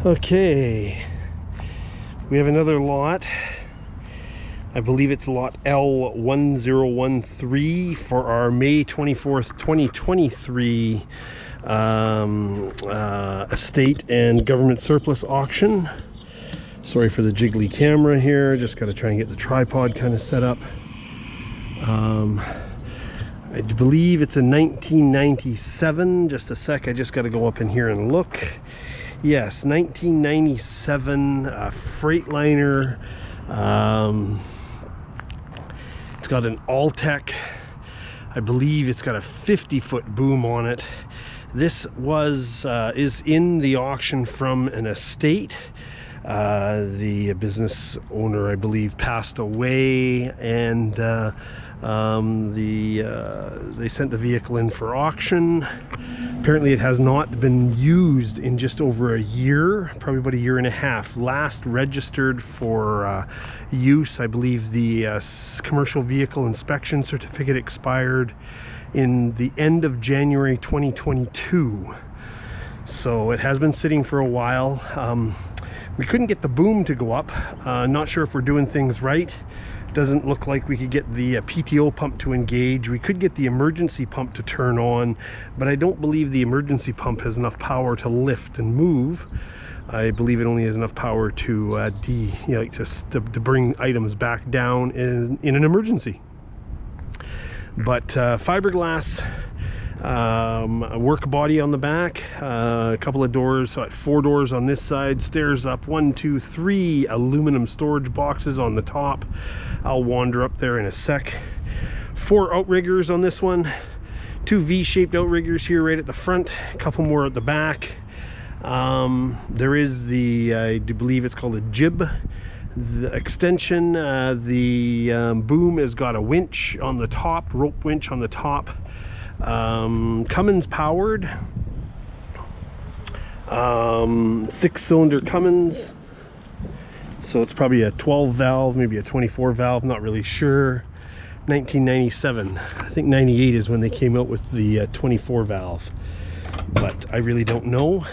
Okay, we have another lot. I believe it's lot L1013 for our May 24th, 2023 estate and government surplus auction. Sorry for the jiggly camera here, just got to try and get the tripod kind of set up. I believe it's a 1997. Just a sec, I just got to go up in here and look. Yes, 1997 Freightliner. It's got an All-Tech. I believe it's got a 50-foot boom on it. This is in the auction from an estate. The business owner, I believe, passed away, and they sent the vehicle in for auction. Apparently it has not been used in just over a year, probably about a year and a half. Last registered for use, I believe the commercial vehicle inspection certificate expired in the end of January 2022. So it has been sitting for a while. We couldn't get the boom to go up. Not sure if we're doing things right. Doesn't look like we could get the PTO pump to engage. We could get the emergency pump to turn on, but I don't believe the emergency pump has enough power to lift and move. I believe it only has enough power to to bring items back down in an emergency. But fiberglass work body on the back, a couple of doors, so at 4 doors on this side, stairs up, 1, 2, 3 aluminum storage boxes on the top. I'll wander up there in a sec. 4 outriggers on this one, 2 V-shaped outriggers here right at the front, a couple more at the back. There is the, I do believe it's called a jib, the extension. The boom has got a winch on the top, rope winch on the top. Cummins powered, 6-cylinder Cummins, so it's probably a 12 valve, maybe a 24 valve, not really sure. 1997, I think 98 is when they came out with the 24 valve, but I really don't know.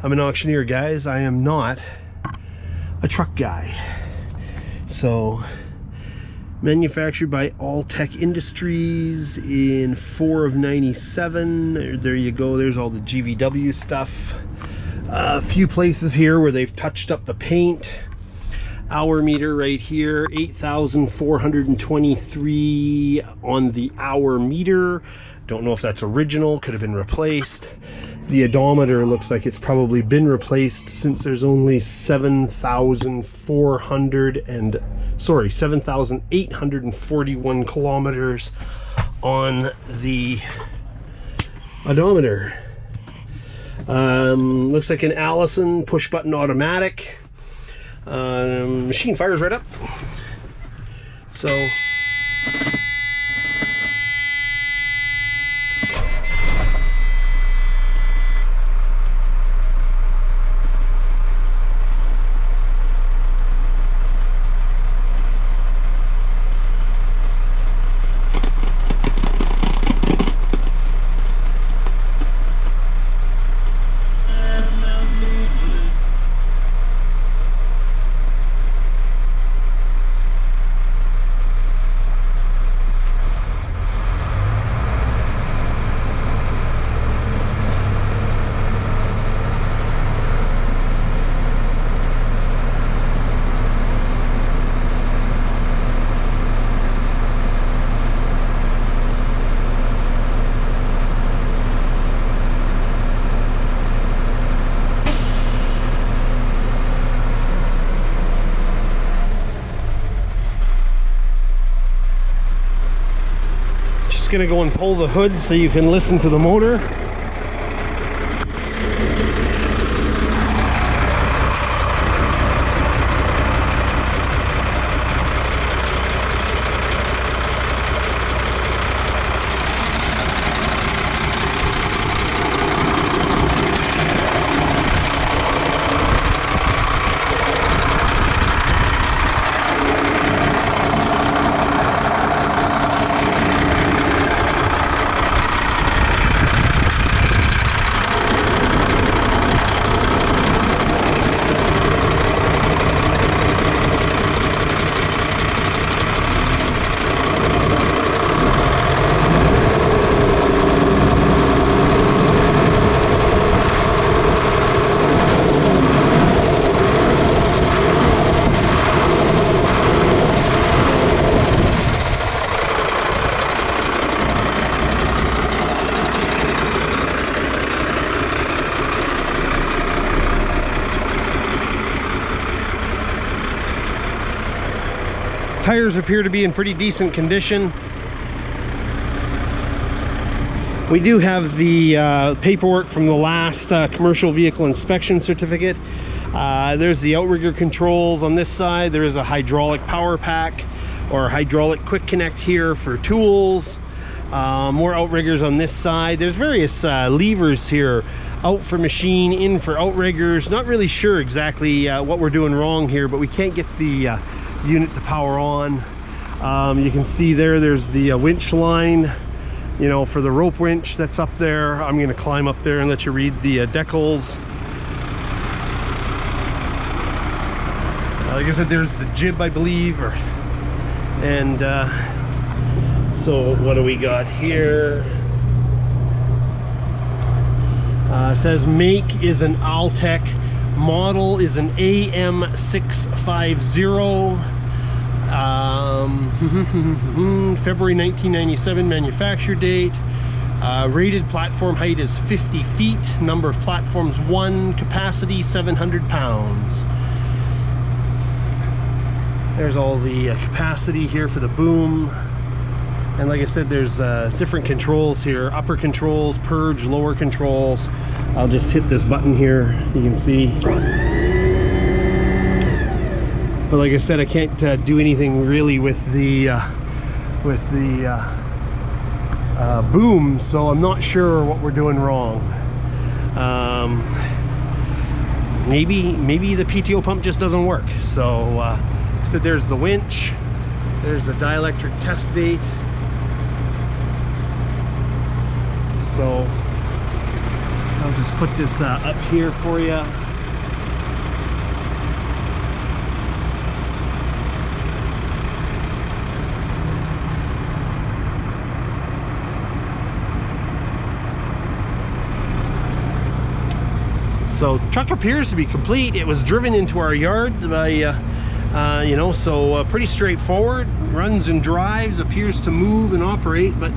I'm an auctioneer, guys. I am not a truck guy. So manufactured by All-Tech Industries in 4 of 97. There you go, there's all the GVW stuff. A few places here where they've touched up the paint. Hour meter right here, 8,423 on the hour meter. Don't know if that's original, could have been replaced. The odometer looks like it's probably been replaced, since there's only 7,841 kilometers on the odometer. Looks like an Allison push button automatic. Machine fires right up. So gonna go and pull the hood so you can listen to the motor. Tires appear to be in pretty decent condition. We do have the paperwork from the last commercial vehicle inspection certificate. There's the outrigger controls on this side. There is a hydraulic power pack or hydraulic quick connect here for tools. More outriggers on this side. There's various levers here, out for machine, in for outriggers. Not really sure exactly what we're doing wrong here, but we can't get the unit to power on. You can see there's the winch line, you know, for the rope winch that's up there. I'm going to climb up there and let you read the decals. Like I said, there's the jib, I believe, and so what do we got here? It says make is an Altec, model is an AM650, February 1997 manufacture date. Rated platform height is 50 feet, number of platforms 1, capacity 700 pounds. There's all the capacity here for the boom. And like I said, there's different controls here. Upper controls, purge, lower controls. I'll just hit this button here, you can see. But like I said, I can't do anything really with the boom, so I'm not sure what we're doing wrong. Maybe the PTO pump just doesn't work. So there's the winch, there's the dielectric test date. So I'll just put this up here for you. So truck appears to be complete. It was driven into our yard by you know, so pretty straightforward. Runs and drives, appears to move and operate, but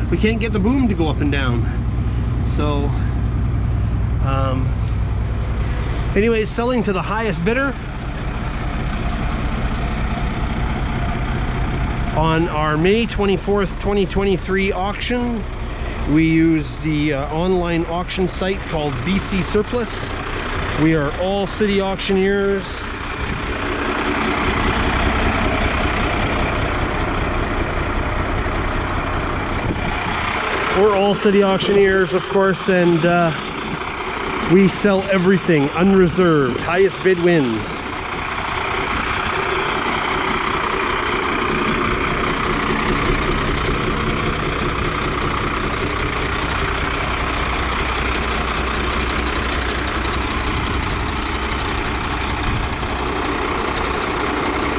we can't get the boom to go up and down. So anyways, selling to the highest bidder on our May 24th 2023 auction. We use the online auction site called BC Surplus. We are all city auctioneers. We're all city auctioneers, of course, and we sell everything unreserved. Highest bid wins.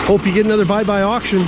Hope you get another buy-by auction.